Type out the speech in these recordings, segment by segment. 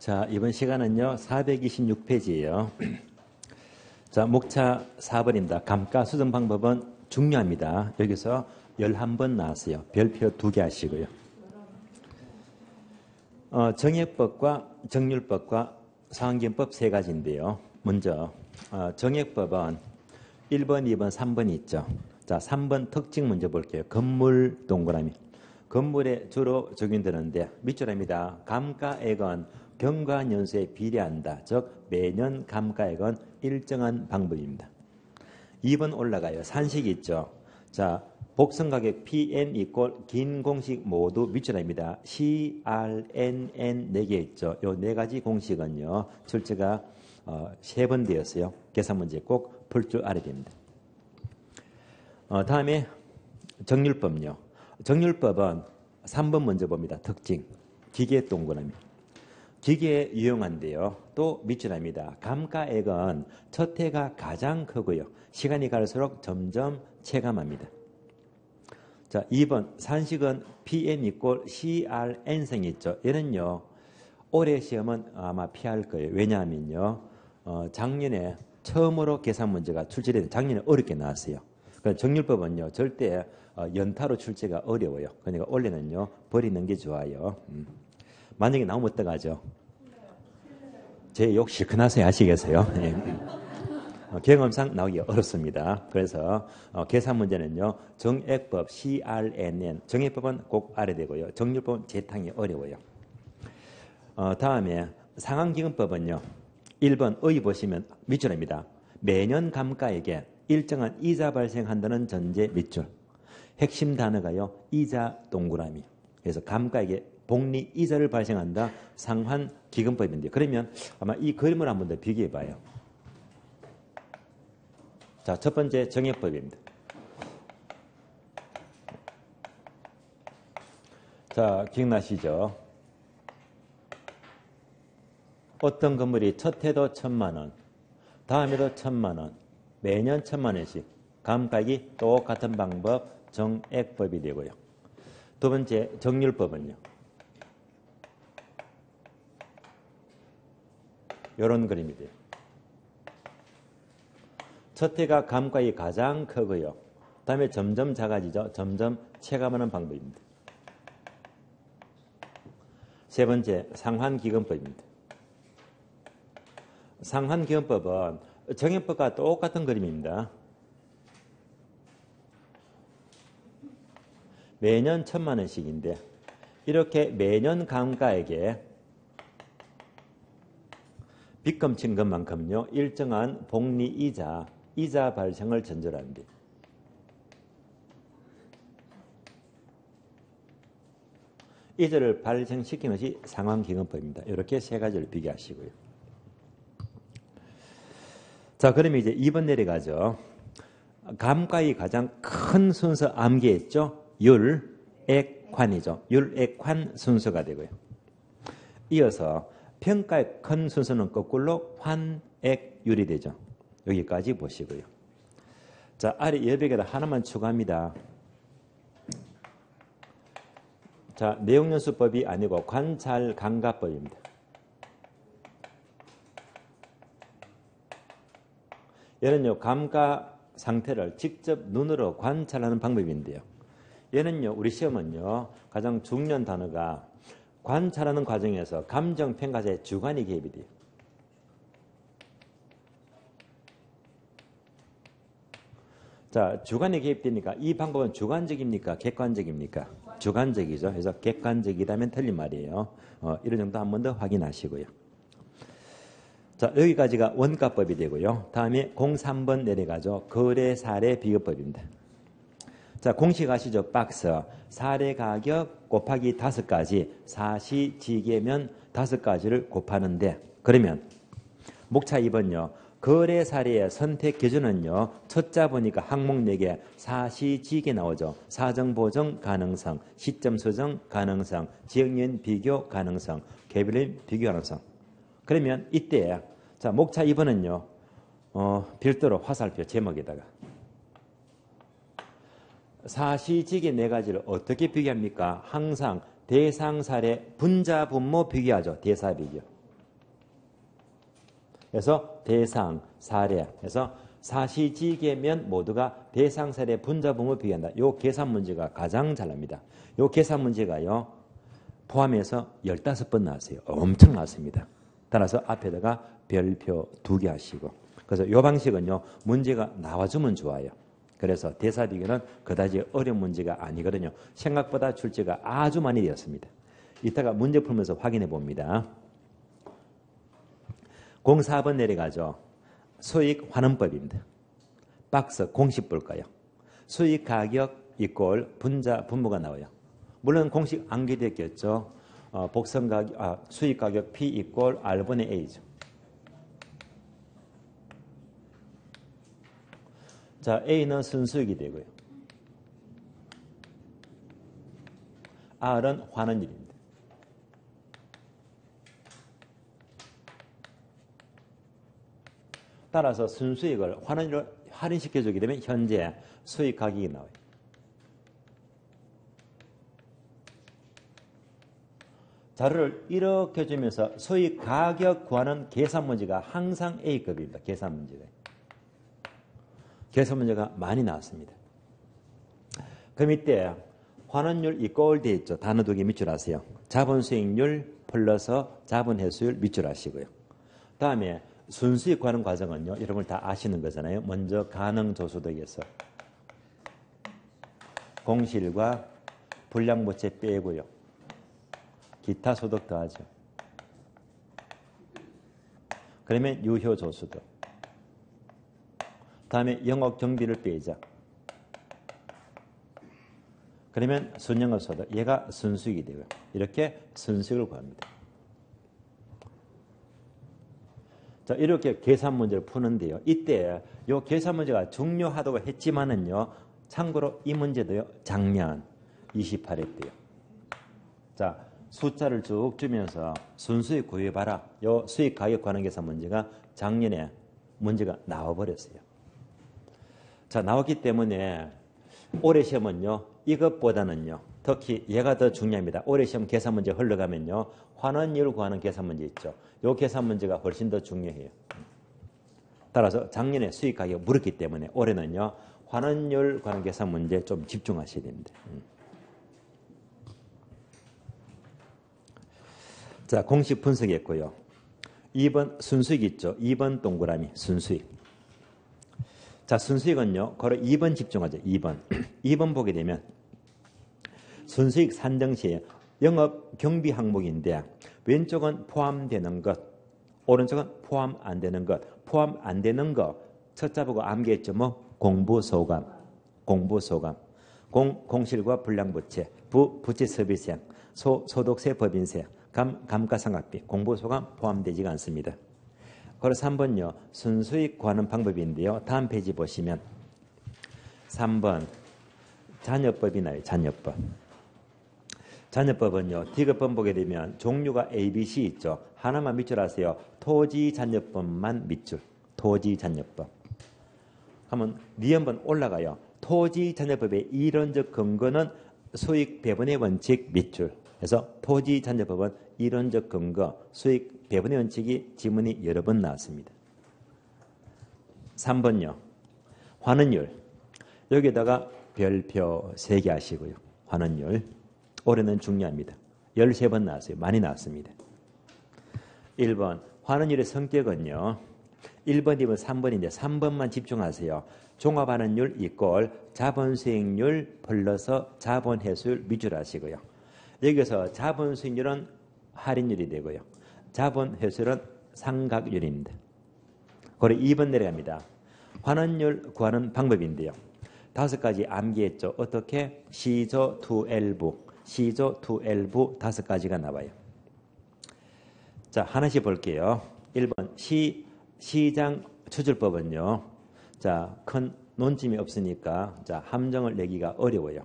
자, 이번 시간은요, 426페이지예요. 자, 목차 4번입니다. 감가 수정 방법은 중요합니다. 여기서 11번 나왔어요. 별표 2개 하시고요. 정액법과 정률법과 상환기금법 3가지인데요. 먼저 정액법은 1번, 2번, 3번이 있죠. 자, 3번 특징 먼저 볼게요. 건물 동그라미. 건물에 주로 적용되는데 밑줄입니다. 감가액은 경과연수에 비례한다. 즉 매년 감가액은 일정한 방법입니다. 2번 올라가요. 산식이 있죠. 자, 복선가격 PN 이꼴 긴 공식 모두 밑줄입니다. CRNN 4개 있죠. 요 4가지 공식은요. 출제가 3번 되었어요. 계산 문제 꼭 풀 줄 알아야 됩니다. 다음에 정률법요. 정률법은 3번 먼저 봅니다. 특징. 기계 동그라미. 기계에 유용한데요. 또 밑줄입니다. 감가액은 첫 해가 가장 크고요. 시간이 갈수록 점점 체감합니다. 자, 2번 산식은 PN 이꼴 CRN생이 있죠. 얘는요. 올해 시험은 아마 피할 거예요. 왜냐하면요. 작년에 처음으로 계산 문제가 출제돼서 작년에 어렵게 나왔어요. 그러니까 정률법은요. 절대 연타로 출제가 어려워요. 그러니까 원래는요. 버리는 게 좋아요. 만약에 나오면 어떡하죠? 제 욕 실컷하세요. 하시겠어요? 네. 경험상 나오기 어렵습니다. 그래서 계산 문제는요. 정액법 CRNN. 정액법은 꼭 알아야 되고요. 정률법은 재탕이 어려워요. 다음에 상환기금법은요. 1번 의 보시면 밑줄입니다. 매년 감가액에 일정한 이자 발생한다는 전제 밑줄. 핵심 단어가요. 이자 동그라미. 그래서 감가액에 복리 이자를 발생한다. 상환기금법인데 그러면 아마 이 그림을 한번 더 비교해 봐요. 자, 첫 번째 정액법입니다. 자, 기억나시죠? 어떤 건물이 첫 해도 1,000만 원, 다음에도 1,000만 원, 매년 1,000만 원씩 감가액이 똑같은 방법 정액법이 되고요. 두 번째 정률법은요. 이런 그림이 돼요. 첫 해가 감가액이 가장 크고요. 다음에 점점 작아지죠. 점점 체감하는 방법입니다. 세 번째 상환기금법입니다. 상환기금법은 정액법과 똑같은 그림입니다. 매년 1,000만 원씩인데 이렇게 매년 감가액에 빚금 친 것만큼요. 일정한 복리 이자 발생을 전제합니다. 이자를 발생시키는 것이 상환기금법입니다. 이렇게 3가지를 비교하시고요. 자, 그러면 이제 2번 내려가죠. 감가액이 가장 큰 순서 암기했죠? 율액환이죠. 율액환 순서가 되고요. 이어서 평가액 큰 순서는 거꾸로 환액율이 되죠. 여기까지 보시고요. 자, 아래 여백에다 하나만 추가합니다. 자, 내용연수법이 아니고 관찰감가법입니다. 얘는요, 감가 상태를 직접 눈으로 관찰하는 방법인데요. 얘는요, 우리 시험은요, 가장 중요한 단어가 관찰하는 과정에서 감정평가자의 주관이 개입이 돼요. 자, 주관이 개입되니까 이 방법은 주관적입니까? 객관적입니까? 주관적이죠. 그래서 객관적이라면 틀린 말이에요. 이런 정도 한 번 더 확인하시고요. 자, 여기까지가 원가법이 되고요. 다음에 03번 내려가죠. 거래 사례 비교법입니다. 자, 공식 아시죠? 박스. 사례 가격 곱하기 5가지. 사시지계면 5가지를 곱하는데 그러면 목차 2번요. 거래 사례의 선택 기준은요. 첫자 보니까 항목 4개 사시지계 나오죠. 사정보정 가능성, 시점 수정 가능성, 지역연 비교 가능성, 개별인 비교 가능성. 그러면 이때 자, 목차 2번은요. 별도로 화살표 제목에다가 사시지계 4가지를 어떻게 비교합니까? 항상 대상 사례 분자 분모 비교하죠. 대사 비교. 그래서 대상, 사례. 그래서 사시지계면 모두가 대상, 사례, 분자분모 비교한다. 요 계산 문제가 가장 잘 납니다. 요 계산 문제가요. 포함해서 15번 나왔어요. 엄청 나왔습니다. 따라서 앞에다가 별표 2개 하시고. 그래서 이 방식은요. 문제가 나와주면 좋아요. 그래서 대사비교는 그다지 어려운 문제가 아니거든요. 생각보다 출제가 아주 많이 되었습니다. 이따가 문제 풀면서 확인해 봅니다. 04번 내려가죠. 수익 환원법입니다. 박스 공식 볼까요? 수익 가격 이꼴 분자 분모가 나와요. 물론 공식 암기됐겠죠. 복선 가격, 수익 가격 P 이꼴 R분의 A죠. 자, A는 순수익이 되고요. R은 환원율입니다. 따라서 순수익을 환원율로 할인시켜주게 되면 현재 수익 가격이 나와요. 자료를 이렇게 주면서 수익 가격 구하는 계산 문제가 항상 A급입니다. 계산 문제가. 계산 문제가 많이 나왔습니다. 그럼 이때 환원율 이꼴 되어 있죠. 단어 2개 밑줄 하세요. 자본수익률 플러스 자본회수율 밑줄 하시고요. 다음에 순수익 구하는 과정은요. 여러분 다 아시는 거잖아요. 먼저 가능조소득에서 공실과 불량부채 빼고요. 기타 소득 더하죠. 그러면 유효조소득. 다음에 영업 경비를 빼자. 그러면 순영업소득. 얘가 순수익이 되고요. 이렇게 순수익을 구합니다. 자, 이렇게 계산 문제를 푸는데요. 이때 이 계산 문제가 중요하다고 했지만은요. 참고로 이 문제도요. 작년 28회 때요. 자, 숫자를 쭉 주면서 순수익 구해봐라. 요 수익 가격 관한 계산 문제가 작년에 문제가 나와버렸어요. 자, 나왔기 때문에 올해 시험은요. 이것보다는요. 특히 얘가 더 중요합니다. 올해 시험 계산 문제 흘러가면요. 환원율 구하는 계산 문제 있죠. 요 계산 문제가 훨씬 더 중요해요. 따라서 작년에 수익 가격 물었기 때문에 올해는요. 환원율 구하는 계산 문제 좀 집중하셔야 됩니다. 자, 공식 분석했고요. 2번 순수익 있죠. 2번 동그라미 순수익. 자, 순수익은요. 바로 2번 집중하죠. 2번. 2번 보게 되면 순수익 산정 시에 영업 경비 항목인데 왼쪽은 포함되는 것, 오른쪽은 포함 안 되는 것. 포함 안 되는 것 첫자 보고 암기했죠. 뭐 공부소감, 공부소감, 공실과 불량부채, 부채 서비스세, 소득세 법인세, 감가상각비, 공부소감 포함되지가 않습니다. 그래서 3번요. 순수익 구하는 방법인데요. 다음 페이지 보시면 3번 잔여법이 나와요. 잔여법. 잔여법은요. 디귿번 보게 되면 종류가 A, B, C 있죠. 하나만 밑줄 하세요. 토지잔여법만 밑줄. 토지잔여법. 하면 니은번 올라가요. 토지잔여법의 이론적 근거는 수익 배분의 원칙 밑줄. 그래서 토지잔여법은 이론적 근거, 수익 배분의 원칙이 지문이 여러 번 나왔습니다. 3번요. 환원율. 여기다가 별표 3개 하시고요. 환원율. 올해는 중요합니다. 13번 나왔어요. 많이 나왔습니다. 1번. 환원율의 성격은요. 1번, 2번, 3번인데 3번만 집중하세요. 종합환원율 이꼴 자본수익률 플러스 자본회수율 밑줄 하시고요. 여기서 자본수익률은 할인율이 되고요. 자본회수율은 상각률입니다. 그리고 2번 내려갑니다. 환원율 구하는 방법인데요. 5가지 암기했죠. 어떻게? 시조 to L부, 시조 to L부 5가지가 나와요. 자, 하나씩 볼게요. 1번 시장 추출법은요. 자, 큰 논점이 없으니까 자, 함정을 내기가 어려워요.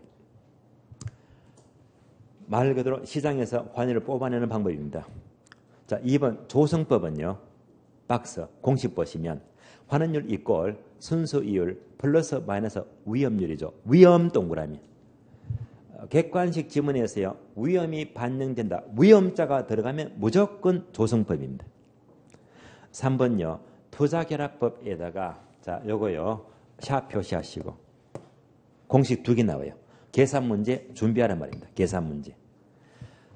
말 그대로 시장에서 환율을 뽑아내는 방법입니다. 자, 2번 조성법은요. 박스 공식 보시면 환원율 이꼴 순수이율 플러스 마이너스 위험률이죠. 위험 동그라미. 객관식 지문에서요. 위험이 반영된다. 위험자가 들어가면 무조건 조성법입니다. 3번요. 투자결합법에다가 자, 요거요. 샵 표시하시고 공식 2개 나와요. 계산 문제 준비하란 말입니다. 계산 문제.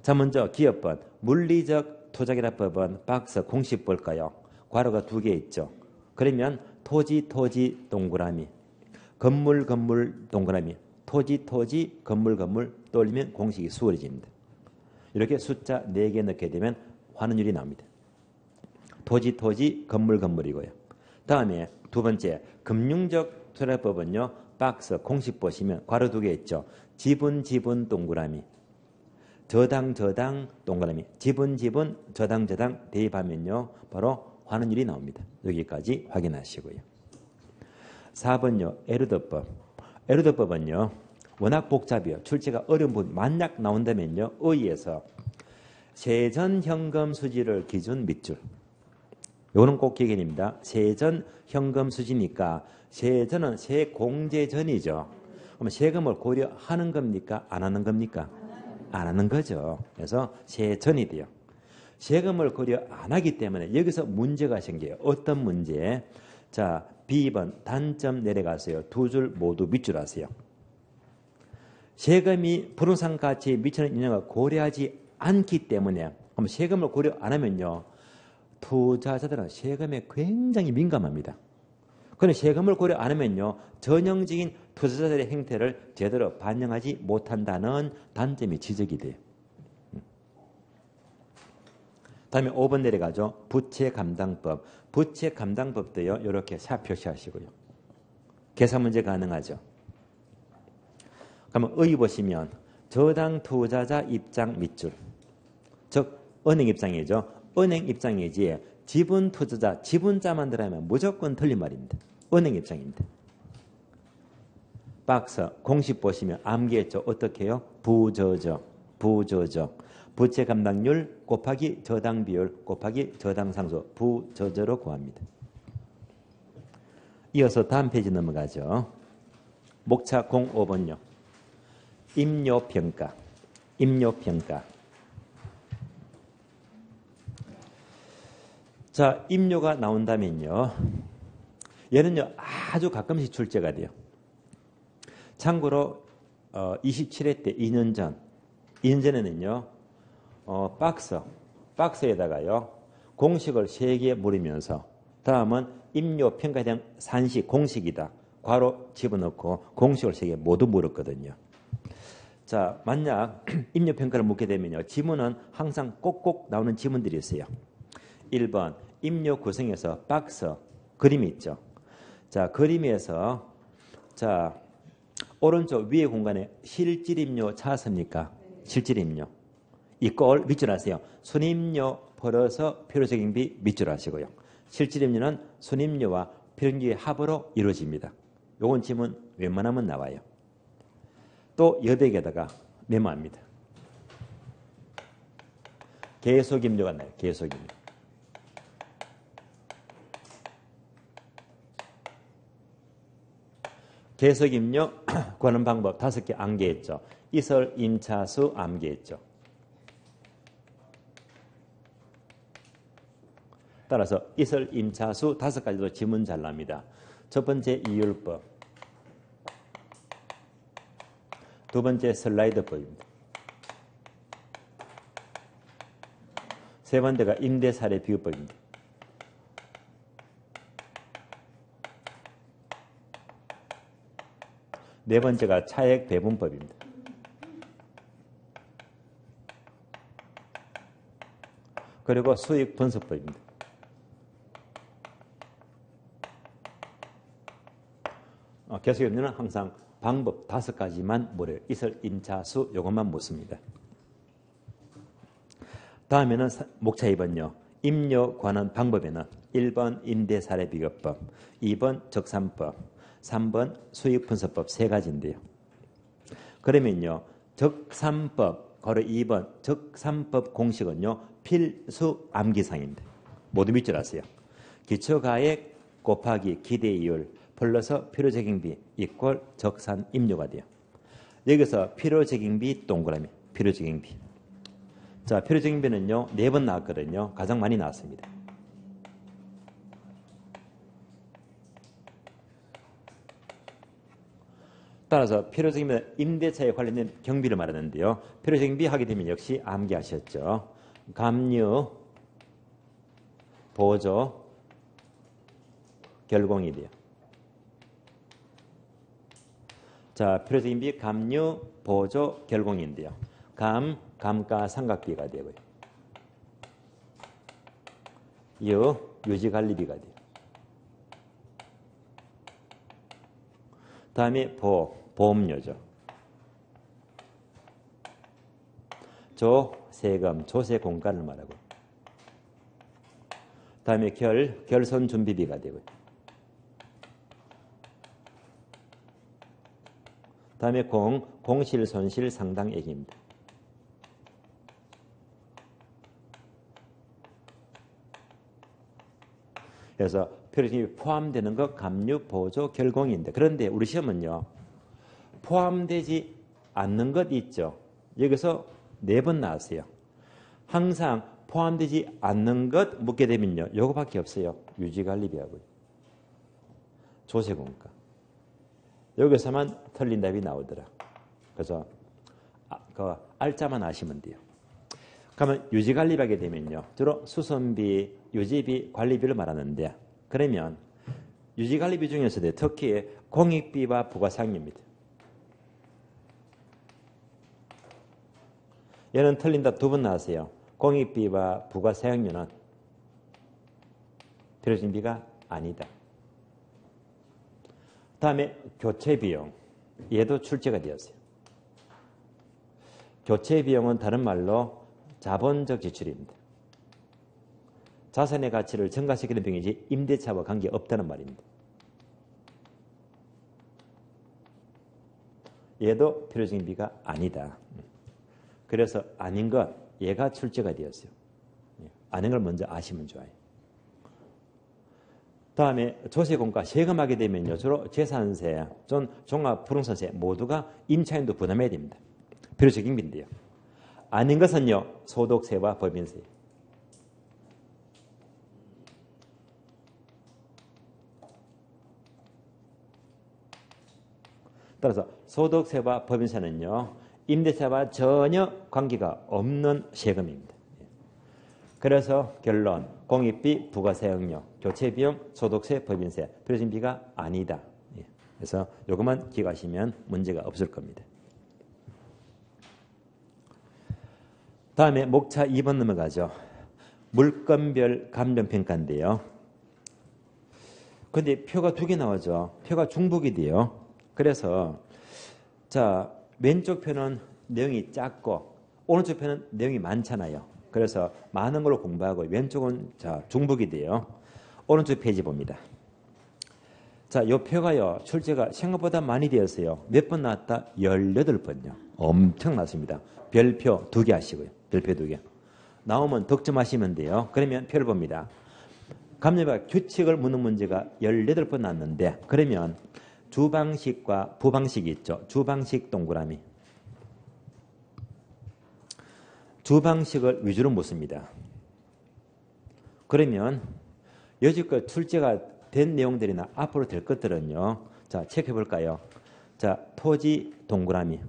자, 먼저 기업번 물리적 투자결합법은 박스 공식 볼까요? 괄호가 2개 있죠. 그러면 토지 동그라미, 건물 동그라미, 토지 건물 또 올리면 공식이 수월해집니다. 이렇게 숫자 4개 넣게 되면 환원율이 나옵니다. 토지 건물이고요. 다음에 두 번째 금융적 투자법은요. 박스 공식 보시면 괄호 2개 있죠. 지분 동그라미, 저당 동그라미, 지분 저당 대입하면요. 바로 환원율이 나옵니다. 여기까지 확인하시고요. 4번요. 에르더법. 에르더법은요. 워낙 복잡해요. 출제가 어려운 부분 만약 나온다면요. 의의에서 세전 현금 수지를 기준 밑줄. 요거는 꼭 기억해야 됩니다. 세전 현금 수지니까 세전은 세공제전이죠. 그럼 세금을 고려하는 겁니까? 안 하는 겁니까? 안 하는 거죠. 그래서 세전이 돼요. 세금을 고려 안 하기 때문에 여기서 문제가 생겨요. 어떤 문제? 자, B번 단점 내려가세요. 2줄 모두 밑줄 하세요. 세금이 부동산 가치에 미치는 영향을 고려하지 않기 때문에 그럼 세금을 고려 안 하면요. 투자자들은 세금에 굉장히 민감합니다. 그런데 세금을 고려 안 하면요. 전형적인 투자자들의 행태를 제대로 반영하지 못한다는 단점이 지적이 돼요. 다음에 5번 내려가죠. 부채 감당법. 부채 감당법도요. 이렇게 샵 표시하시고요. 계산 문제 가능하죠. 그러면 의의 보시면 저당 투자자 입장 밑줄. 즉 은행 입장이죠. 은행 입장이지 지분 투자자 지분자만 들어가면 무조건 틀린 말입니다. 은행 입장입니다. 박스 공식 보시면 암기했죠. 어떻게 해요? 부저적. 부채 감당률 곱하기 저당 비율 곱하기 저당 상수 부저저로 구합니다. 이어서 다음 페이지 넘어가죠. 목차 05번요. 임료평가. 자, 임료가 나온다면요. 얘는요 아주 가끔씩 출제가 돼요. 참고로 27회 때 2년 전에는요. 박스에다가요. 공식을 3개 물으면서 다음은 임료평가에 대한 산식 공식이다. 괄호 집어넣고 공식을 3개 모두 물었거든요. 자, 만약 임료평가를 묻게 되면요. 지문은 항상 꼭꼭 나오는 지문들이 있어요. 1번 임료 구성에서 박스 그림이 있죠. 자, 그림에서 자 오른쪽 위에 공간에 실질임료 찾았습니까? 실질임료. 이 꼴 밑줄 하세요. 순임료 벌어서 필요적인비 밑줄 하시고요. 실질임료는 순임료와 필요적인비의 합으로 이루어집니다. 요건 지문 웬만하면 나와요. 또 여백에다가 메모합니다. 계속임료가 나요. 계속임료. 계속임료 구하는 방법 5개 암기했죠. 이설, 임차수 암기했죠. 따라서 이설, 임차수 5가지로 지문 잘 납니다. 첫 번째 이율법, 두 번째 슬라이드법입니다. 세 번째가 임대사례 비교법입니다. 네 번째가 차액 배분법입니다. 그리고 수익 분석법입니다. 계속임료는 항상 방법 5가지만 물어요. 이설, 임차수 요것만 묻습니다. 다음에는 목차 2번요. 임료 관한 방법에는 1번 임대사례비교법, 2번 적산법, 3번 수익분석법 3가지인데요. 그러면요. 적산법, 바로 2번 적산법 공식은요. 필수 암기사항입니다. 모두 밑줄 하세요. 기초가액 곱하기 기대이율 플러스 필요적인비 이꼴 적산임료가 돼요. 여기서 필요적인비 동그라미 필요적인비. 자, 필요적인비는요. 4번 나왔거든요. 가장 많이 나왔습니다. 따라서 필요적이면 임대차에 관련된 경비를 말하는데요. 필요경비 하게 되면 역시 암기하셨죠. 감유, 보조, 결공이 돼요. 자, 필요적인비 감유, 보조, 결공인데요. 감가상각비가 되고요. 유지관리비가 돼요. 다음에 보험료죠. 세금, 조세공과를 말하고. 다음에 결손준비비가 되고요. 다음에 공실손실 상당액입니다. 그래서 필요성이 포함되는 것 감유, 보조, 결공인데 그런데 우리 시험은요. 포함되지 않는 것 있죠. 여기서 4번 나왔어요. 항상 포함되지 않는 것 묻게 되면요. 요거밖에 없어요. 유지관리비하고요. 조세공과. 여기서만 틀린 답이 나오더라. 그래서 그 알짜만 아시면 돼요. 그러면 유지관리비 하게 되면요. 주로 수선비, 유지비, 관리비를 말하는데 그러면 유지관리비 중에서도 특히 공익비와 부가상입니다. 얘는 틀린 답 2번 나왔어요. 공익비와 부가사용료는 필요진비가 아니다. 다음에 교체비용. 얘도 출제가 되었어요. 교체비용은 다른 말로 자본적 지출입니다. 자산의 가치를 증가시키는 비용이지 임대차와 관계없다는 말입니다. 얘도 필요적인 비가 아니다. 그래서 아닌 것, 얘가 출제가 되었어요. 아닌 걸 먼저 아시면 좋아요. 다음에 조세공과 세금하게 되면요. 주로 재산세, 종합부동산세 모두가 임차인도 부담해야 됩니다. 필요적인 비인데요. 아닌 것은요. 소득세와 법인세. 따라서 소득세와 법인세는요. 임대차와 전혀 관계가 없는 세금입니다. 그래서 결론, 공익비, 부가사용료, 교체비용, 소득세, 법인세, 필요진비가 아니다. 그래서 이것만 기억하시면 문제가 없을 겁니다. 다음에 목차 2번 넘어가죠. 물건별 감정평가인데요. 근데 표가 2개 나오죠. 표가 중복이 돼요. 그래서 자 왼쪽 표는 내용이 작고 오른쪽 표는 내용이 많잖아요. 그래서 많은 걸로 공부하고 왼쪽은 자 중복이 돼요. 오른쪽 페이지 봅니다. 자, 이 표가요. 출제가 생각보다 많이 되었어요. 몇 번 나왔다? 18번요. 엄청 났습니다. 별표 2개 하시고요. 별표 2개. 나오면 득점하시면 돼요. 그러면 표를 봅니다. 감정과 규칙을 묻는 문제가 18번 났는데 그러면 주방식과 부방식이 있죠. 주방식 동그라미. 주방식을 위주로 묻습니다. 그러면 여지껏 출제가 된 내용들이나 앞으로 될 것들은요. 자, 체크해 볼까요? 자, 토지 동그라미.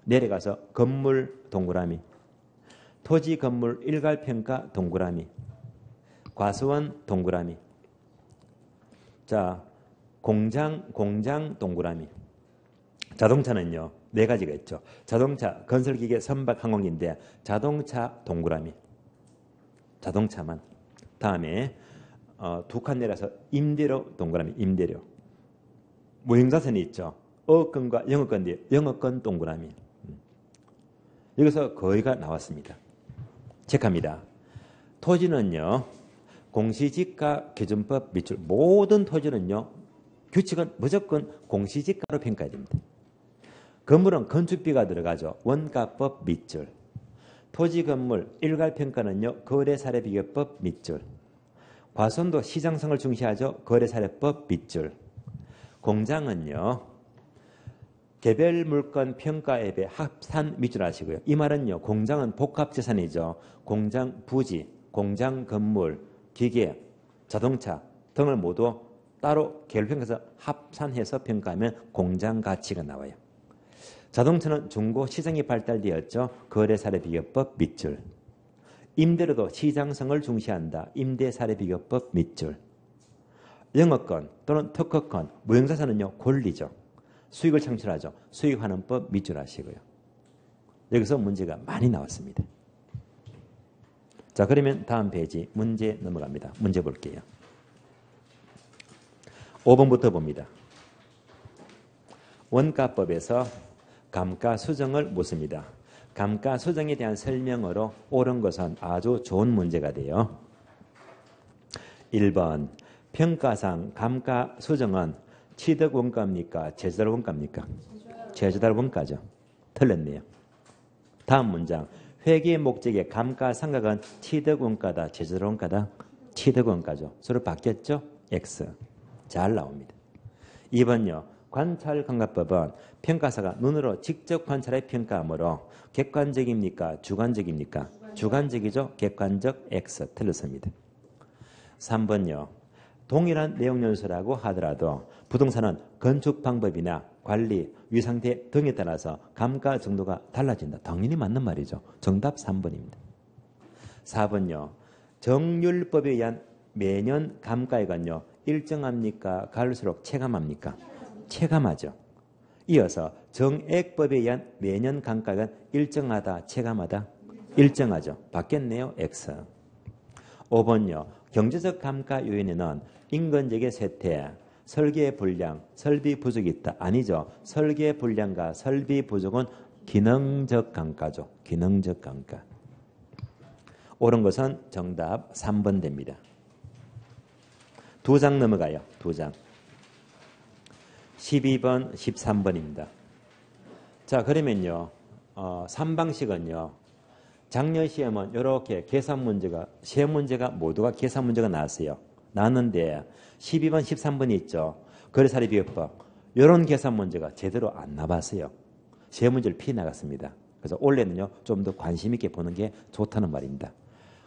내려가서 건물 동그라미. 토지 건물 일괄평가 동그라미. 과수원 동그라미. 자, 공장 동그라미. 자동차는요. 4가지가 있죠. 자동차, 건설기계, 선박, 항공기인데 자동차 동그라미. 자동차만. 다음에 2칸 내려서 임대료 동그라미. 임대료. 무형자산이 있죠. 어업권과 영업권인데 영업권 동그라미. 여기서 거의가 나왔습니다. 체크합니다. 토지는요. 공시지가 기준법 밑줄. 모든 토지는요. 규칙은 무조건 공시지가로 평가해야 됩니다. 건물은 건축비가 들어가죠. 원가법 밑줄. 토지 건물 일괄평가는요. 거래사례비교법 밑줄. 과수원도 시장성을 중시하죠. 거래사례법 밑줄. 공장은요. 개별 물건 평가 앱의 합산 밑줄 하시고요. 이 말은요. 공장은 복합재산이죠. 공장 부지, 공장 건물, 기계, 자동차 등을 모두 따로 계율평가에서 합산해서 평가하면 공장 가치가 나와요. 자동차는 중고 시장이 발달되었죠. 거래사례비교법 밑줄. 임대료도 시장성을 중시한다. 임대사례비교법 밑줄. 영업권 또는 특허권, 무형자산은요 권리죠. 수익을 창출하죠. 수익환원법 밑줄 하시고요. 여기서 문제가 많이 나왔습니다. 자, 그러면 다음 페이지 문제 넘어갑니다. 문제 볼게요. 5번부터 봅니다. 원가법에서 감가수정을 묻습니다. 감가수정에 대한 설명으로 옳은 것은 아주 좋은 문제가 돼요. 1번 평가상 감가수정은 취득원가입니까? 제조달원가입니까? 제조달원가죠. 틀렸네요. 다음 문장. 회계 목적의 감가상각은 취득원가다, 제조달원가다? 취득원가죠. 서로 바뀌었죠? X. 잘 나옵니다. 2번요. 관찰감가법은 평가사가 눈으로 직접 관찰해 평가하므로 객관적입니까? 주관적입니까? 주관적이죠. 객관적 X. 틀렸습니다. 3번요. 동일한 내용 연수라고 하더라도 부동산은 건축 방법이나 관리, 위상태 등에 따라서 감가 정도가 달라진다. 당연히 맞는 말이죠. 정답 3번입니다. 4번요. 정률법에 의한 매년 감가액은요. 일정합니까? 갈수록 체감합니까? 체감하죠. 이어서 정액법에 의한 매년 감가액은 일정하다, 체감하다? 일정하죠. 바뀌었네요. X. 5번요. 경제적 감가 요인에는 인건재개 쇠퇴, 설계 불량, 설비 부족이 있다. 아니죠. 설계 불량과 설비 부족은 기능적 감가죠. 기능적 감가. 옳은 것은 정답 3번 됩니다. 2장 넘어가요. 2장. 12번, 13번입니다. 자, 그러면요. 3방식은요. 작년 시험은 이렇게 계산 문제가, 시험 문제가 모두가 계산 문제가 나왔어요. 나왔는데 12번, 13번이 있죠. 거래사례비교법. 이런 계산 문제가 제대로 안 나왔어요. 시험 문제를 피해 나갔습니다. 그래서 올해는요. 좀 더 관심 있게 보는 게 좋다는 말입니다.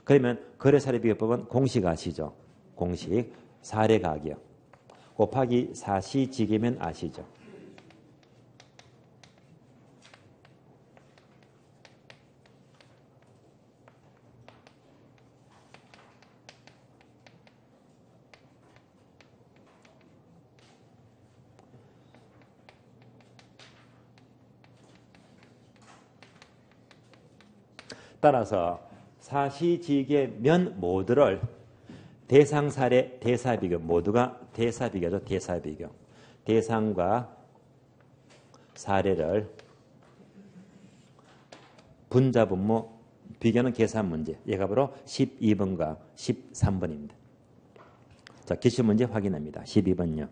그러면 거래사례비교법은 공식 아시죠? 공식. 사례가격. 곱하기 사시지계면 아시죠? 따라서 사시지계면 모두를 대상사례, 대사비교 모두가 대사비교죠. 대사비교. 대상과 사례를 분자분모 비교하는 계산 문제. 얘가 바로 12번과 13번입니다. 자, 기출문제 확인합니다. 12번요.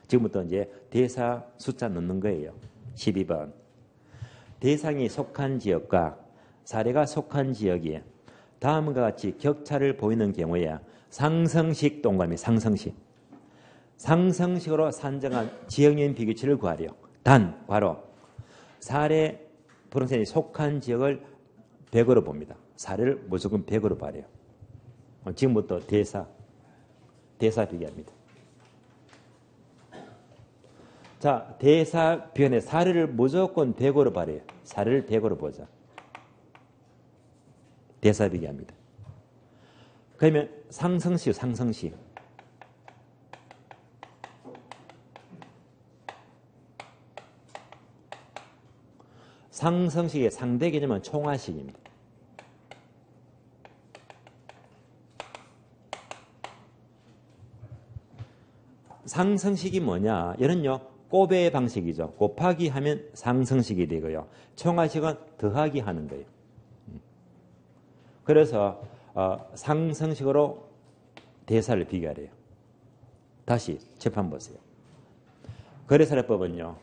지금부터 이제 대사 숫자 넣는 거예요. 12번. 대상이 속한 지역과 사례가 속한 지역이 다음과 같이 격차를 보이는 경우에 상승식 동그라미 상승식. 상승식으로 산정한 지역인 비교치를 구하래요. 단 바로 사례 부동산이 속한 지역을 100으로 봅니다. 사례를 무조건 100으로 봐래요. 지금부터 대사 비교합니다. 자, 대사 비교에 사례를 무조건 100으로 봐래요. 사례를 100으로 보자. 대사 비교합니다. 그러면 상승식, 상승식. 상승식의 상대 개념은 총화식입니다. 상승식이 뭐냐? 얘는요, 곱의 방식이죠. 곱하기 하면 상승식이 되고요. 총화식은 더하기 하는 거예요. 그래서 상승식으로 대사를 비교하래요. 다시 재판 보세요. 거래사례법은요.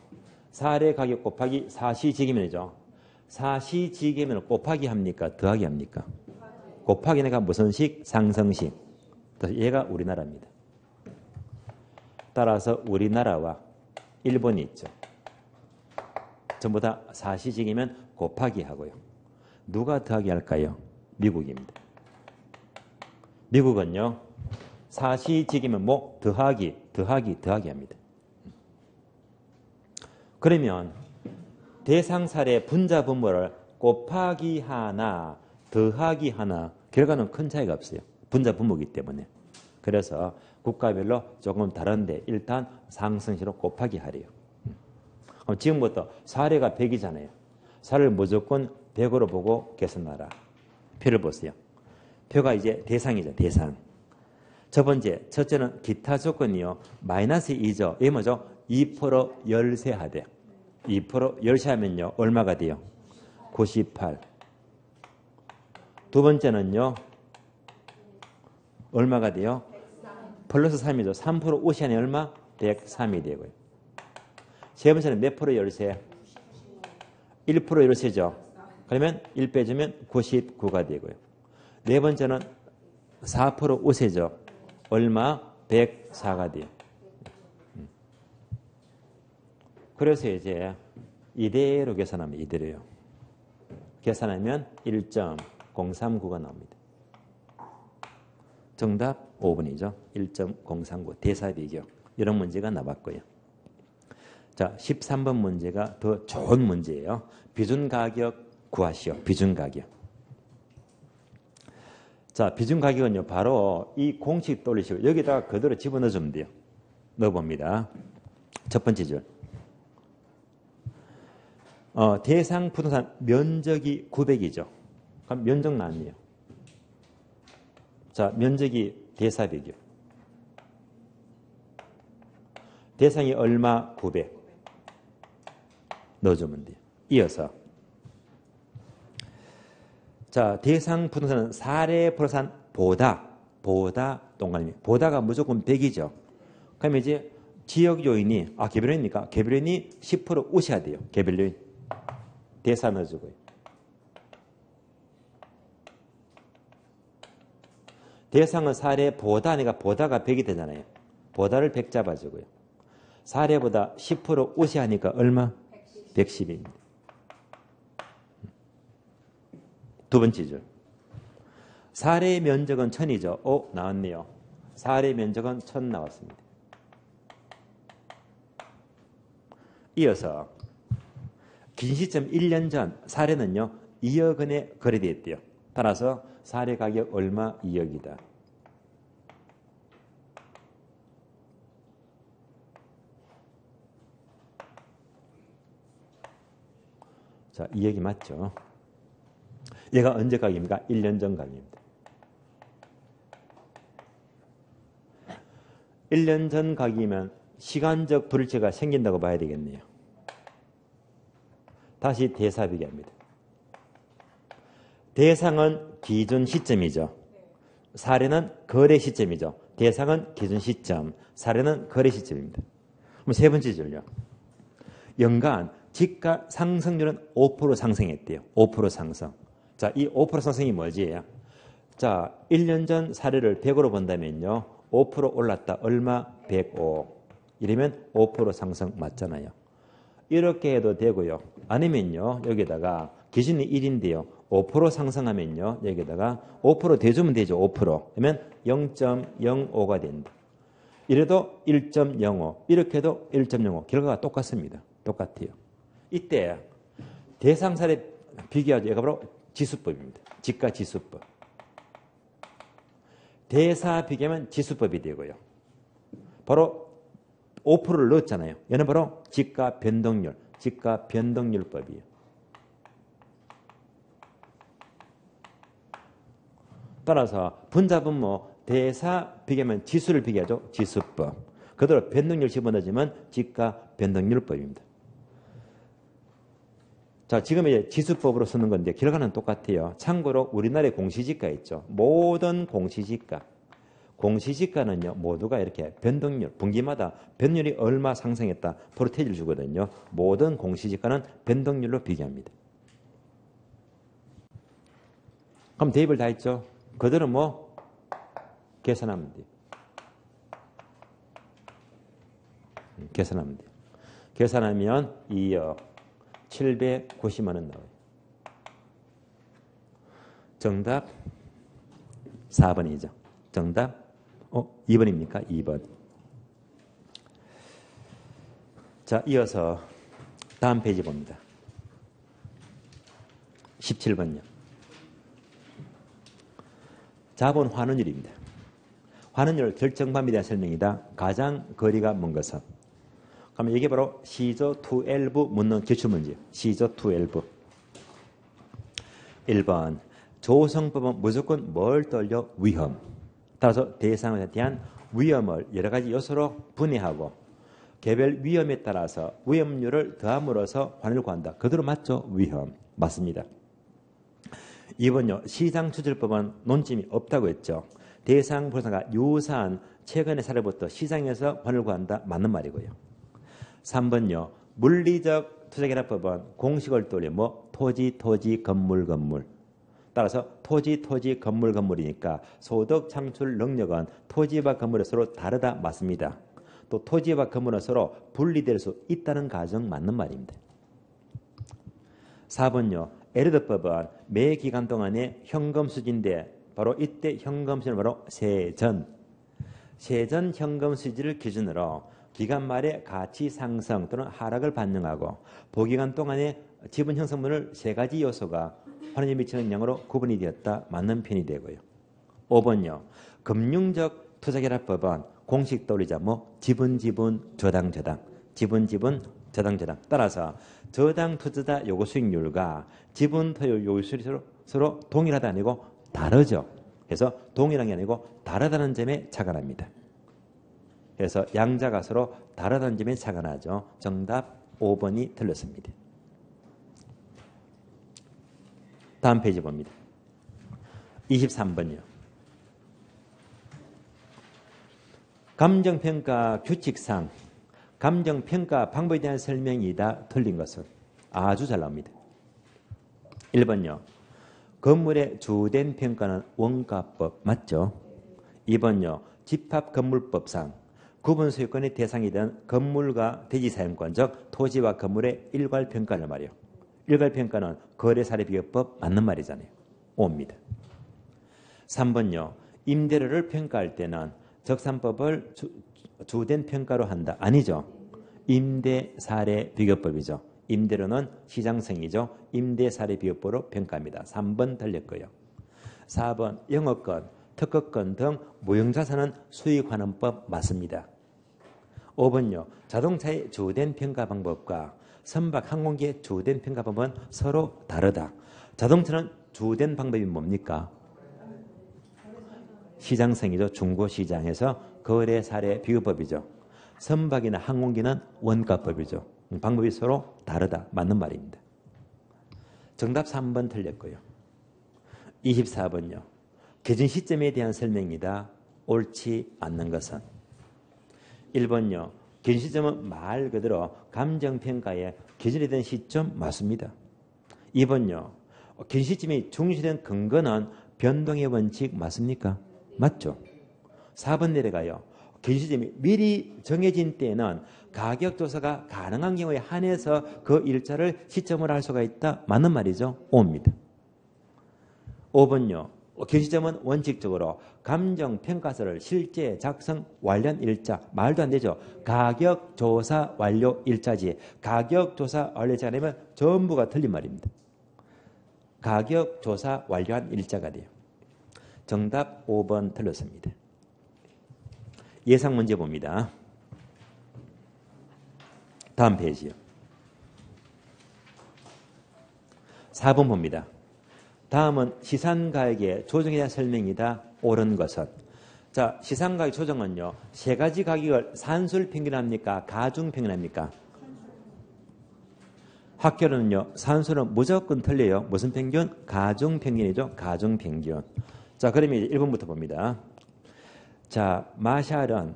사례 가격 곱하기 사시지계면이죠. 사시지계면을 곱하기 합니까? 더하기 합니까? 곱하기 내가 무슨 식? 상승식. 얘가 우리나라입니다. 따라서 우리나라와 일본이 있죠. 전부 다 사시지계면 곱하기 하고요. 누가 더하기 할까요? 미국입니다. 미국은요. 사시직이면 뭐 더하기 합니다. 그러면 대상살의 분자 분모를 곱하기 하나, 더하기 하나, 결과는 큰 차이가 없어요. 분자 분모이기 때문에. 그래서 국가별로 조금 다른데 일단 상승시로 곱하기 하래요. 그럼 지금부터 사례가 100이잖아요. 사례를 무조건 100으로 보고 계산하라. 표를 보세요. 표가 이제 대상이죠. 대상. 첫 번째, 첫째는 기타 조건이요. 마이너스 2죠. 이게 뭐죠? 2% 열세하대. 2% 열세하면요. 얼마가 돼요? 98. 두 번째는요. 얼마가 돼요? 플러스 3이죠. 3% 오시안이 얼마? 103이 되고요. 세 번째는 몇 프로 열세? 1% 열세죠. 그러면 1 빼주면 99가 되고요. 네 번째는 4% 오세죠. 얼마? 104가 돼요. 그래서 이제 이대로 계산하면 이대로요. 계산하면 1.039가 나옵니다. 정답 5번이죠. 1.039 대사비교. 이런 문제가 나왔고요. 자, 13번 문제가 더 좋은 문제예요. 비준가격 구하시오. 비준가격. 자, 비준가격은요. 바로 이 공식 돌리시고 여기다가 그대로 집어넣어주면 돼요. 넣어봅니다. 첫 번째 줄. 대상 부동산 면적이 900이죠. 그럼 면적 나왔네요. 자, 면적이 대사비교. 대상이 얼마? 900. 넣어주면 돼요. 이어서. 자, 대상 부동산은 사례 부동산 보다 동그라미. 보다가 무조건 100이죠. 그러면 이제 지역 요인이, 개별 요인입니까? 개별 요인이 10% 오셔야 돼요. 개별 요인. 대사 넣어주고요. 대상은 사례보다 하니까 보다가 100이 되잖아요. 보다를 100 잡아주고요. 사례보다 10% 오셔야 하니까 얼마? 110입니다. 두 번째 줄. 사례 면적은 1000이죠. 나왔네요. 사례 면적은 1000 나왔습니다. 이어서 긴 시점 1년 전 사례는요. 2억 원에 거래되었대요. 따라서 사례 가격 얼마? 2억이다. 자, 2억이 맞죠? 얘가 언제 가격입니까? 1년 전 가격입니다. 1년 전 가격이면 시간적 불일치가 생긴다고 봐야 되겠네요. 다시 대사비교합니다. 대상은 기준 시점이죠. 사례는 거래 시점이죠. 대상은 기준 시점, 사례는 거래 시점입니다. 그럼 세 번째 줄요. 연간 지가 상승률은 5% 상승했대요. 5% 상승. 자, 이 5% 상승이 뭐지? 자, 1년 전 사례를 100으로 본다면요. 5% 올랐다. 얼마? 105. 이러면 5% 상승 맞잖아요. 이렇게 해도 되고요. 아니면요. 여기다가 기준이 1인데요. 5% 상승하면요. 여기다가 5% 대주면 되죠. 5%. 그러면 0.05가 된다. 이래도 1.05. 이렇게 해도 1.05. 결과가 똑같습니다. 똑같아요. 이때 대상 사례 비교하죠. 얘가 바로 지수법입니다. 지가 지수법. 대사 비교하면 지수법이 되고요. 바로 5%를 넣었잖아요. 얘는 바로 지가 변동률, 지가 변동률법이에요. 따라서 분자분모 대사 비교하면 지수를 비교하죠. 지수법. 그대로 변동률 집어넣으면 지가 변동률법입니다. 자, 지금 이제 지수법으로 쓰는 건데 결과는 똑같아요. 참고로 우리나라에 공시지가 있죠. 모든 공시지가는요. 모두가 이렇게 변동률, 분기마다 변율이 얼마 상승했다. 프로테이지를 주거든요. 모든 공시지가는 변동률로 비교합니다. 그럼 대입을 다 했죠. 그대로 뭐 계산하면 돼요. 계산하면 돼요. 계산하면 2억 790만 원 나와요. 정답 4번이죠. 정답 2번입니까? 2번. 자, 이어서 다음 페이지 봅니다. 17번요. 자본 환원율입니다. 환원율 결정법에 대한 설명이다. 가장 거리가 먼 것은. 그러면 이게 바로 시조 2L부 묻는 기출문제. 시조 2L부. 1번. 조성법은 무조건 뭘 떠올려? 위험. 따라서 대상에 대한 위험을 여러 가지 요소로 분해하고 개별 위험에 따라서 위험률을 더함으로써 환원을 구한다. 그대로 맞죠? 위험. 맞습니다. 2번요. 시장추질법은 논점이 없다고 했죠. 대상 보상과 유사한 최근의 사례부터 시장에서 환원을 구한다. 맞는 말이고요. 3번요. 물리적 투자계략법은 공식을 떠올려 토지, 건물. 따라서 토지, 건물이니까 소득 창출 능력은 토지와 건물은 서로 다르다. 맞습니다. 또 토지와 건물은 서로 분리될 수 있다는 가정 맞는 말입니다. 4번요. 에르드법은 매 기간 동안의 현금 수지인데 바로 이때 현금 수지는 바로 세전 현금 수지를 기준으로 기간 말에 가치 상승 또는 하락을 반영하고 보기간 동안의 지분 형성분을 세 가지 요소가 환원에 미치는 영향으로 구분이 되었다. 맞는 편이 되고요. 5번요. 금융적 투자계략법은 공식 떠올리자 지분, 저당. 따라서 저당 투자자 요구 수익률과 지분 토요 요구 수익률이 서로 동일하다 아니고 다르죠. 그래서 동일한 게 아니고 다르다는 점에 차가 납니다. 그래서 양자가 서로 다르다는 점에 차가 나죠. 정답 5번이 틀렸습니다. 다음 페이지 봅니다. 23번이요. 감정평가 규칙상 감정평가 방법에 대한 설명이다. 틀린 것은 아주 잘 나옵니다. 1번요. 건물의 주된 평가는 원가법 맞죠? 2번요. 집합건물법상 구분소유권의 대상이 된 건물과 대지사용권 즉 토지와 건물의 일괄평가를 말이요. 일괄평가는 거래사례비교법 맞는 말이잖아요. 5입니다. 3번요. 임대료를 평가할 때는 적산법을 주된 평가로 한다. 아니죠. 임대사례비교법이죠. 임대료는 시장성이죠. 임대사례비교법으로 평가합니다. 3번 틀렸고요. 4번 영업권, 특허권 등 무형자산은 수익환원법 맞습니다. 5번요. 자동차의 주된 평가 방법과 선박 항공기의 주된 평가 방법은 서로 다르다. 자동차는 주된 방법이 뭡니까? 시장성이죠. 중고시장에서 거래사례 비교법이죠. 선박이나 항공기는 원가법이죠. 방법이 서로 다르다. 맞는 말입니다. 정답 3번 틀렸고요. 24번요. 개진 시점에 대한 설명이다. 옳지 않는 것은 1번요. 개진 시점은 말 그대로 감정평가에 기준이 된 시점 맞습니다. 2번요. 개진 시점이 중시된 근거는 변동의 원칙 맞습니까? 맞죠? 4번 내려가요. 개진 시점이 미리 정해진 때에는 가격조사가 가능한 경우에 한해서 그 일자를 시점으로 할 수가 있다. 맞는 말이죠? 5입니다. 5번요. 개진 시점은 원칙적으로 감정평가서를 실제 작성 완료한 일자 말도 안 되죠. 가격조사 완료 일자지 가격조사 완료 일자가 아니면 전부가 틀린 말입니다. 가격조사 완료한 일자가 돼요. 정답 5번 틀렸습니다. 예상 문제 봅니다. 다음 페이지요. 4번 봅니다. 다음은 시산가액의 조정에 대한 설명이다. 옳은 것은. 자, 시산가액 조정은요. 세 가지 가격을 산술 평균합니까? 가중 평균합니까? 학교는요. 산술은 무조건 틀려요. 무슨 평균? 가중 평균이죠. 가중 평균. 자, 그러면 이제 1번부터 봅니다. 자, 마샬은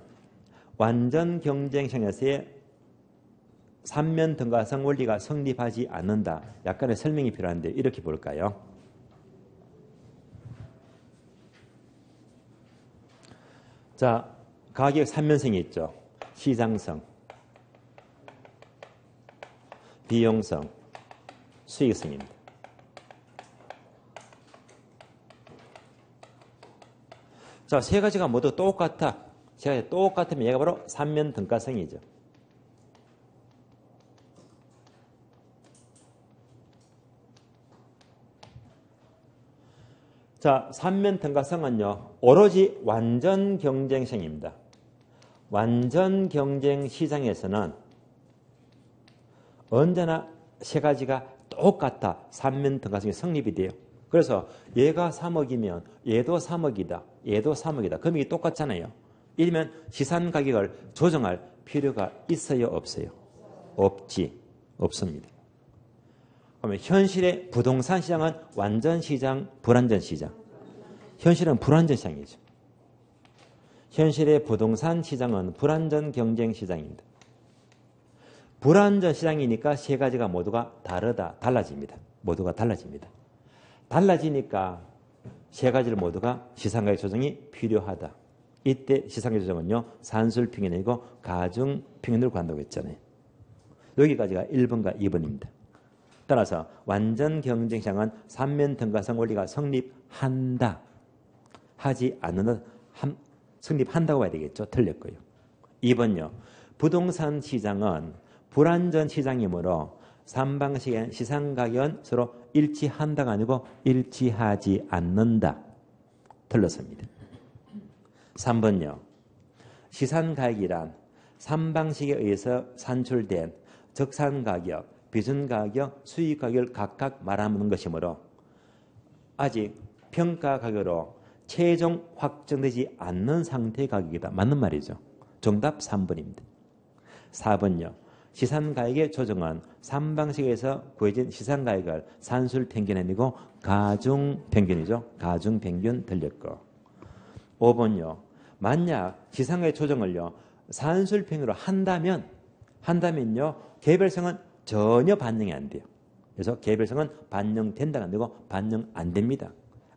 완전 경쟁 시장에서의 삼면 등가성 원리가 성립하지 않는다. 약간의 설명이 필요한데 이렇게 볼까요? 자, 가격 삼면성이 있죠. 시장성, 비용성, 수익성입니다. 자, 세 가지가 모두 똑같아. 세 가지 똑같으면 얘가 바로 삼면 등가성이죠. 자, 삼면 등가성은요, 오로지 완전 경쟁성입니다. 완전 경쟁 시장에서는 언제나 세 가지가 똑같다. 삼면 등가성이 성립이 돼요. 그래서 얘가 3억이면 얘도 3억이다. 얘도 3억이다. 그럼 이게 똑같잖아요. 이러면 시산 가격을 조정할 필요가 있어요? 없어요? 없지. 없습니다. 그러면 현실의 부동산 시장은 완전 시장, 불완전 시장. 현실은 불완전 시장이죠. 현실의 부동산 시장은 불완전 경쟁 시장입니다. 불완전 시장이니까 세 가지가 모두가 달라집니다. 모두가 달라집니다. 달라지니까 세 가지를 모두가 시상가격 조정이 필요하다. 이때 시상가격 조정은요, 산술평균이고 가중평균을 구한다고 했잖아요. 여기까지가 1번과 2번입니다. 따라서 완전 경쟁시장은 삼면 등가성 원리가 성립한다. 하지 않는다. 성립한다고 봐야 되겠죠. 틀렸고요. 2번요. 부동산 시장은 불완전 시장이므로 3방식의 시상가격은 서로 일치한다가 아니고 일치하지 않는다. 틀렸습니다. 3번요. 시상가격이란 3방식에 의해서 산출된 적산가격, 비준가격, 수익가격을 각각 말하는 것이므로 아직 평가가격으로 최종 확정되지 않는 상태의 가격이다. 맞는 말이죠. 정답 3번입니다. 4번요. 시산가격의 조정은 3방식에서 구해진 시산가격을 산술평균이 아니고 가중평균이죠. 가중평균 틀렸고. 5번요. 만약 시산가격 조정을요, 산술평균으로 한다면요, 개별성은 전혀 반영이 안 돼요. 그래서 개별성은 반영된다가 안 되고 반영 안 됩니다.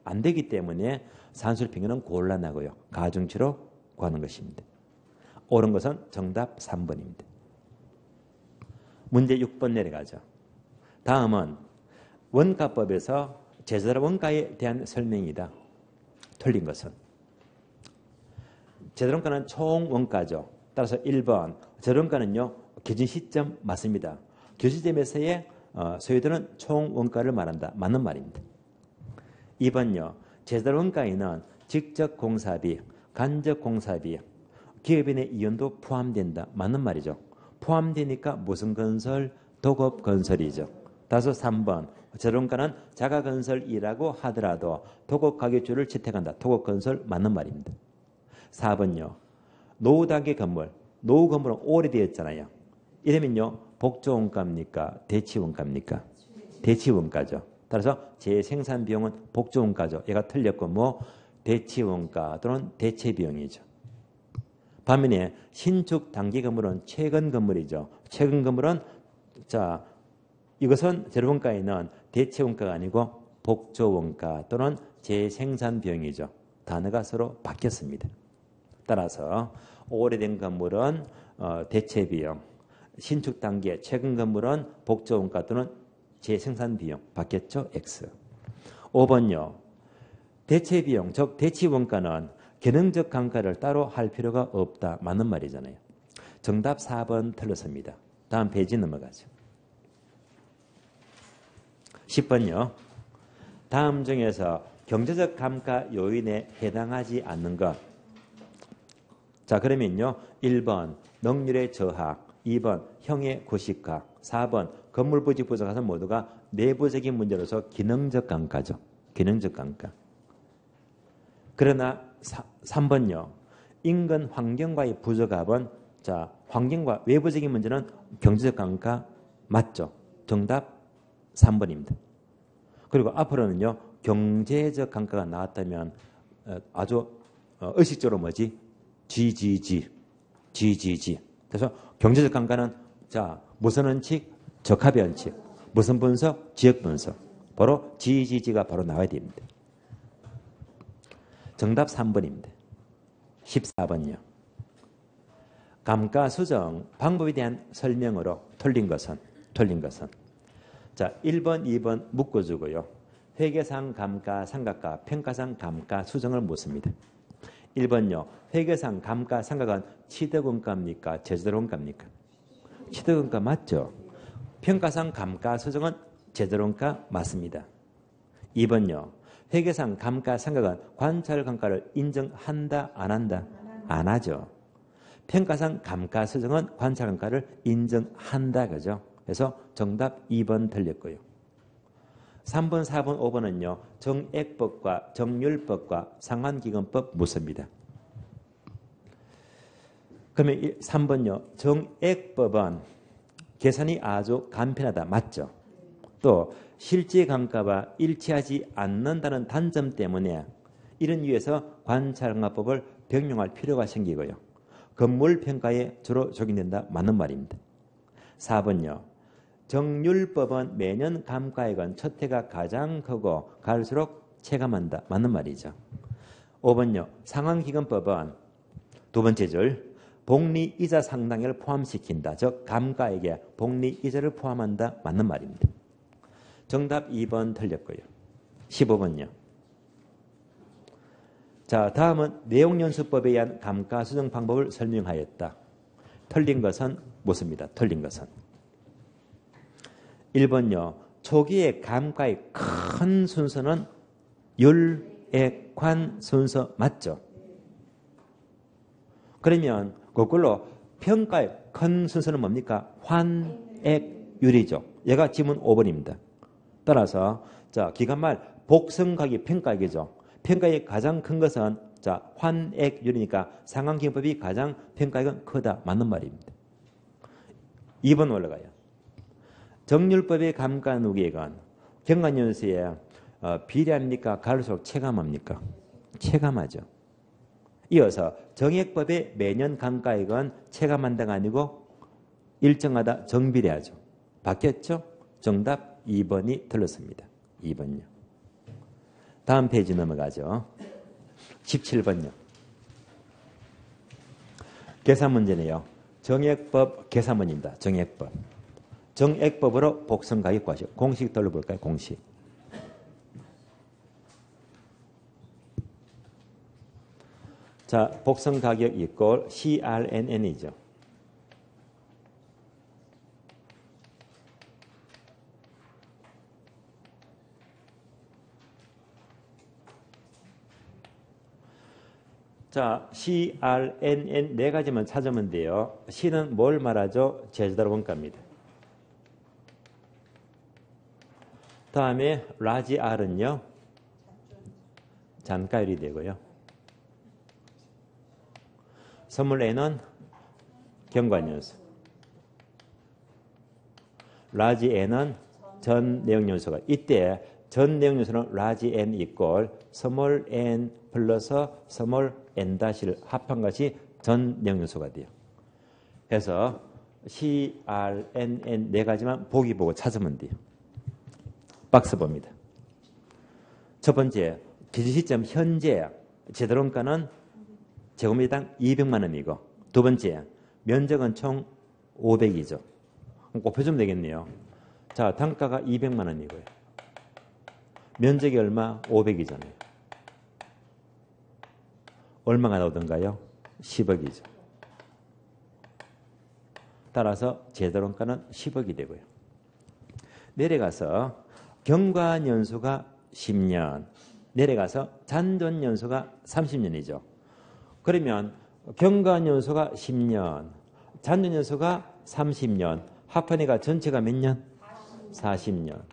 안 되기 때문에 산술평균은 곤란하고요. 가중치로 구하는 것입니다. 옳은 것은 정답 3번입니다. 문제 6번 내려가죠. 다음은 원가법에서 제조자 원가에 대한 설명이다. 틀린 것은 제조자 원가는 총 원가죠. 따라서 1번 제조원가는요, 기준 시점 맞습니다. 기준 시점에서의 소요되는 총 원가를 말한다. 맞는 말입니다. 2번요. 제조자 원가에는 직접 공사비, 간접 공사비, 기업인의 이윤도 포함된다. 맞는 말이죠. 포함되니까 무슨 건설? 도급건설이죠. 따라서 3번 제조원가는 자가건설이라고 하더라도 도급가격주를 채택한다. 도급건설 맞는 말입니다. 4번요. 노후 단계 건물, 노후 건물은 오래되었잖아요. 이러면요, 복조원가입니까? 대치원가입니까? 대치원가죠. 따라서 재생산 비용은 복조원가죠. 얘가 틀렸고 대치원가 또는 대체비용이죠. 반면에 신축 단기 건물은 최근 건물이죠. 최근 건물은 이것은 재료원가에는 대체원가가 아니고 복조원가 또는 재생산 비용이죠. 단어가 서로 바뀌었습니다. 따라서 오래된 건물은 대체비용, 신축 단계 최근 건물은 복조원가 또는 재생산 비용 바뀌었죠. X. 5번요. 대체비용, 즉 대치원가는 기능적 감가를 따로 할 필요가 없다. 맞는 말이잖아요. 정답 4번 틀렸습니다. 다음 페이지 넘어가죠. 10번요. 다음 중에서 경제적 감가 요인에 해당하지 않는 것. 자, 그러면요. 1번 능률의 저하, 2번 형의 고식화, 4번 건물 부지 부족한 모두가 내부적인 문제로서 기능적 감가죠. 기능적 감가. 그러나 3번요. 인근 환경과의 부적합은 환경과 외부적인 문제는 경제적 감가 맞죠. 정답 3번입니다. 그리고 앞으로는요. 경제적 감가가 나왔다면 아주 의식적으로 GGG. 그래서 경제적 감가는 무슨 원칙? 적합의 원칙. 무슨 분석? 지역 분석. 바로 GGG가 바로 나와야 됩니다. 정답 3번입니다. 14번이요. 감가 수정 방법에 대한 설명으로 틀린 것은 1번, 2번 묶어주고요. 회계상 감가, 삼각가, 평가상 감가 수정을 묻습니다. 1번요. 회계상 감가상각은 취득원가입니까? 제재원가입니까? 취득원가 맞죠? 평가상 감가수정은 제재원가 맞습니다. 2번요. 회계상 감가상각은 관찰감가를 인정한다 안 한다? 안 하죠. 평가상 감가수정은 관찰감가를 인정한다 그죠? 그래서 정답 2번 틀렸고요. 3번, 4번, 5번은요. 정액법과 정률법과 상환기금법 묻습니다. 그러면 3번요. 정액법은 계산이 아주 간편하다. 맞죠? 또 실제감가와 일치하지 않는다는 단점 때문에 이런 이유에서 관찰감가법을 병용할 필요가 생기고요. 건물평가에 주로 적용된다. 맞는 말입니다. 4번요. 정률법은 매년 감가액은 첫 해가 가장 크고 갈수록 체감한다. 맞는 말이죠. 5번요. 상환기금법은 두 번째 줄 복리이자 상당액을 포함시킨다. 즉 감가액에 복리이자를 포함한다. 맞는 말입니다. 정답 2번 틀렸고요. 15번요. 자, 다음은 내용연수법에 의한 감가수정 방법을 설명하였다. 틀린 것은 묻습니다. 틀린 것은 1번요. 초기의 감가의 큰 순서는 율액환 순서 맞죠? 그러면 거꾸로 평가의 큰 순서는 뭡니까? 환액율이죠. 얘가 지문 5번입니다. 따라서 자, 기간말 복성가액이 평가액이죠. 평가액이 가장 큰 것은 자, 환액율이니까 상환기금법이 가장 평가액은 크다. 맞는 말입니다. 2번 올라가요. 정률법의 감가누계액은 경관연수에 비례합니까? 갈수록 체감합니까? 체감하죠. 이어서 정액법의 매년 감가액은 체감한다가 아니고 일정하다 정비례하죠. 바뀌었죠? 정답 2번이 틀렸습니다. 2번요. 다음 페이지 넘어가죠. 17번요. 계산 문제네요. 정액법 계산문입니다. 정액법. 정액법으로 복선가격 과시. 공식 들어볼까요? 공식. 자, 복선가격 이꼴 CRNN이죠. 자, CRNN 네 가지만 찾으면 돼요. C는 뭘 말하죠? 제조달 원가입니다. 다음에 라지 R은요. 잔가율이 되고요. 선물 N은 경관연수. 라지 N은 전 내용연수가. 이때 전 내용연수는 라지 N 이꼴 스몰 N 플러스 스몰 N-를 합한 것이 전 내용연수가 돼요. 그래서 CRNN 네 가지만 보기 보고 찾으면 돼요. 박스 봅니다. 첫 번째, 기재 시점 현재 제도원가는 제곱미터당 200만 원이고 두 번째, 면적은 총 500이죠. 곱해주면 되겠네요. 자, 단가가 200만 원이고요. 면적이 얼마? 500이잖아요. 얼마가 나오던가요? 10억이죠. 따라서 제도원가는 10억이 되고요. 내려가서 경과연수가 10년, 내려가서 잔존연수가 30년이죠. 그러면 경과연수가 10년, 잔존연수가 30년, 합한해가 전체가 몇 년? 40년.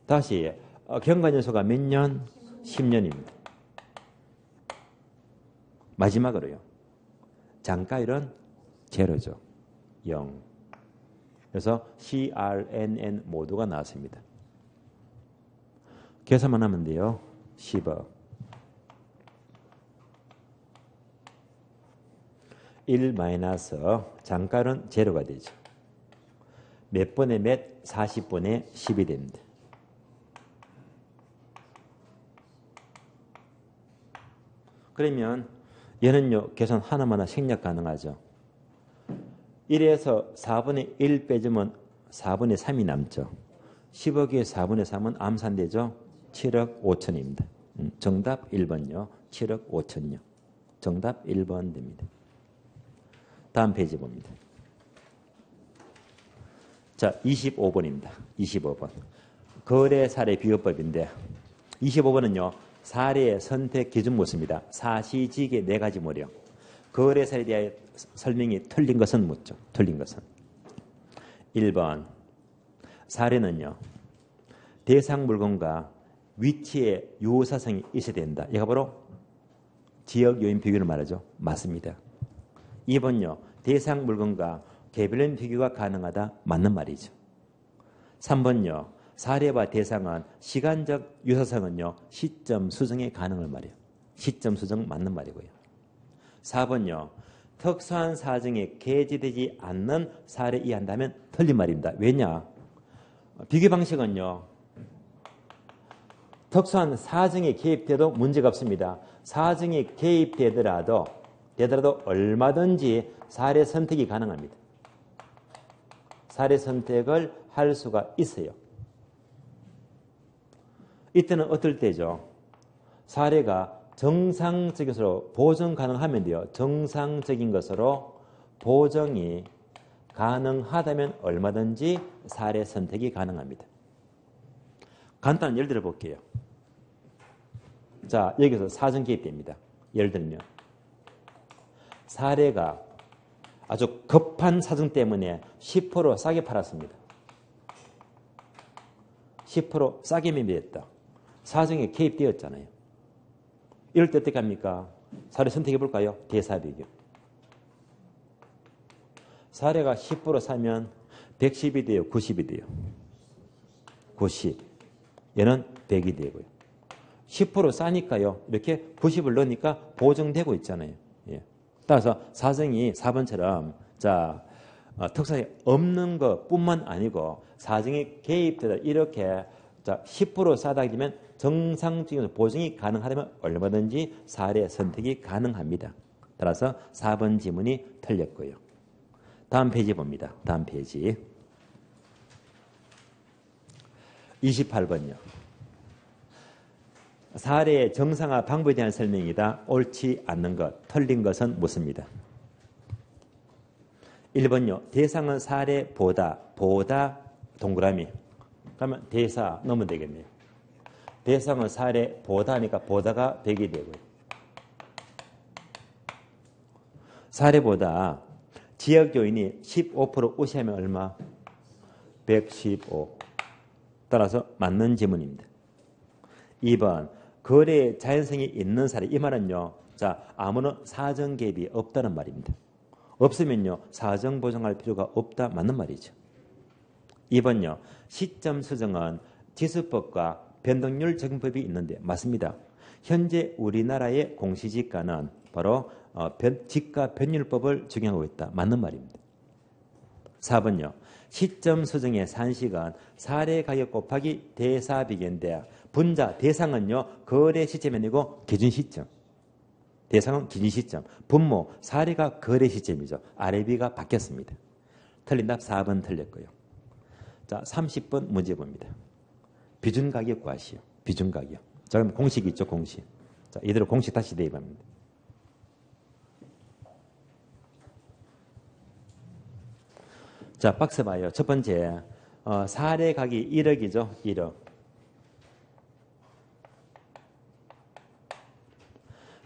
다시 경과연수가 몇 년? 10년입니다. 마지막으로요. 잔가율은 제로죠. 0. 그래서 CRNN 모두가 나왔습니다. 계산만 하면 돼요. 10억. 1 마이너스 잔가율은 제로가 되죠. 몇 번에 몇? 40분의 10이 됩니다. 그러면 얘는요. 계산 하나마다 생략 가능하죠. 1에서 4분의 1 빼주면 4분의 3이 남죠. 10억에 4분의 3은 암산되죠. 7억 5천입니다. 정답 1번요. 7억 5천요. 정답 1번 됩니다. 다음 페이지 봅니다. 자, 25번입니다. 25번. 거래 사례 비교법인데 25번은요. 사례의 선택 기준 묻습니다. 사시직의 4가지 모령. 거래 사례에 대하여 설명이 틀린 것은 묻죠. 틀린 것은. 1번. 사례는요. 대상 물건과 위치의 유사성이 있어야 된다. 이가 바로 지역 요인 비교를 말하죠. 맞습니다. 2번요. 대상 물건과 개별된 비교가 가능하다. 맞는 말이죠. 3번요. 사례와 대상은 시간적 유사성은요. 시점 수정에 가능한 말이에요. 시점 수정 맞는 말이고요. 4번요. 특수한 사정에 게재되지 않는 사례 이해한다면 틀린 말입니다. 왜냐? 비교 방식은요. 특수한 사정에 개입돼도 문제가 없습니다. 사정에 개입되더라도 얼마든지 사례 선택이 가능합니다. 사례 선택을 할 수가 있어요. 이때는 어떨 때죠? 사례가 정상적인 것으로 보정 가능하면 돼요. 정상적인 것으로 보정이 가능하다면 얼마든지 사례 선택이 가능합니다. 간단한 예를 들어 볼게요. 자, 여기서 사정 개입됩니다. 예를 들면 사례가 아주 급한 사정 때문에 10% 싸게 팔았습니다. 10% 싸게 매매했다. 사정에 개입되었잖아요. 이럴 때 어떻게 합니까? 사례 선택해 볼까요? 대사비교. 사례가 10% 사면 110이 돼요? 90이 돼요? 90. 얘는 100이 되고요. 10% 싸니까요. 이렇게 90을 넣으니까 보정되고 있잖아요. 예. 따라서 사정이 4번처럼 자 특성이 없는 것뿐만 아니고 사정이 개입되다 이렇게 자 10% 싸다 되면 정상적인 보정이 가능하다면 얼마든지 사례 선택이 가능합니다. 따라서 4번 지문이 틀렸고요. 다음 페이지 봅니다. 다음 페이지 28번요. 사례의 정상화 방법에 대한 설명이다. 옳지 않는 것, 틀린 것은 묻습니다. 1번요. 대상은 사례보다 동그라미. 그러면 대사 넣으면 되겠네요. 대상은 사례보다 하니까 보다가 100이 되고요. 사례보다 지역 요인이 15% 우시하면 얼마? 115. 따라서 맞는 지문입니다. 2번. 거래에 자연성이 있는 사례. 이 말은요. 자, 아무런 사정 개입이 없다는 말입니다. 없으면요. 사정 보정할 필요가 없다. 맞는 말이죠. 2번요. 시점 수정은 지수법과 변동률 적용법이 있는데 맞습니다. 현재 우리나라의 공시지가는 바로 지가 변율법을 적용하고 있다. 맞는 말입니다. 4번요. 시점 수정의 산식은 사례 가격 곱하기 대사비계인데 분자 대상은요. 거래 시점이 아니고 기준 시점. 대상은 기준 시점. 분모 사례가 거래 시점이죠. 아래비가 바뀌었습니다. 틀린 답 4번 틀렸고요. 자, 30번 문제 봅니다. 비준 가격 구하시오. 비준 가격. 자, 그럼 공식 있죠, 공식. 자, 이대로 공식 다시 대입합니다. 자, 박스 봐요. 첫 번째, 사례 가격이 1억이죠, 1억.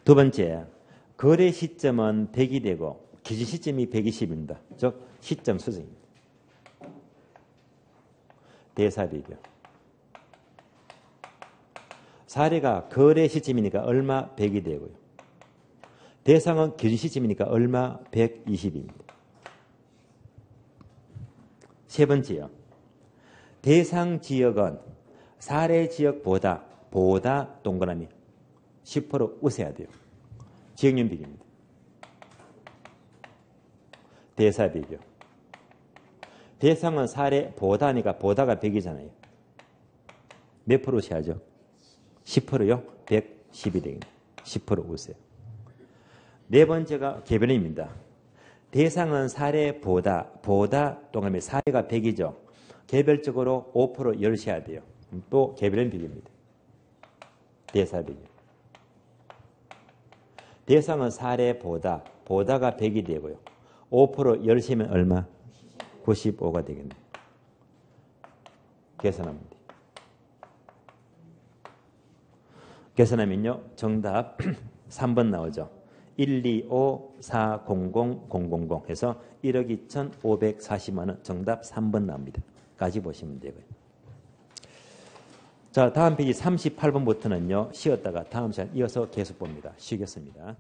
두 번째, 거래 시점은 100이 되고 기준 시점이 120입니다. 즉, 시점 수정입니다. 대사비교. 사례가 거래 시점이니까 얼마? 100이 되고요. 대상은 기준 시점이니까 얼마? 120입니다. 세 번째요. 대상 지역은 사례 지역보다 동그라미 10% 웃어야 돼요. 지역연 비교입니다. 대사비교. 대상은 사례보다니까 보다가 100이잖아요. 몇 프로 세야죠? 10%요? 110이 되겠네요. 10% 웃어요. 네 번째가 개별입니다. 대상은 사례보다 동그라미 사례가 100이죠. 개별적으로 5% 열셔야 돼요. 또 개별은 비교입니다. 대사비교. 대상은 사례 보다. 보다가 100이 되고요. 5% 열시면 얼마? 95가 되겠네요. 계산하면 돼요. 계산하면요. 정답 3번 나오죠. 125400000 해서 1억 2,540만 원. 정답 3번 나옵니다. 까지 보시면 되고요. 자, 다음 페이지 38번부터는요. 쉬었다가 다음 시간 이어서 계속 봅니다. 쉬겠습니다.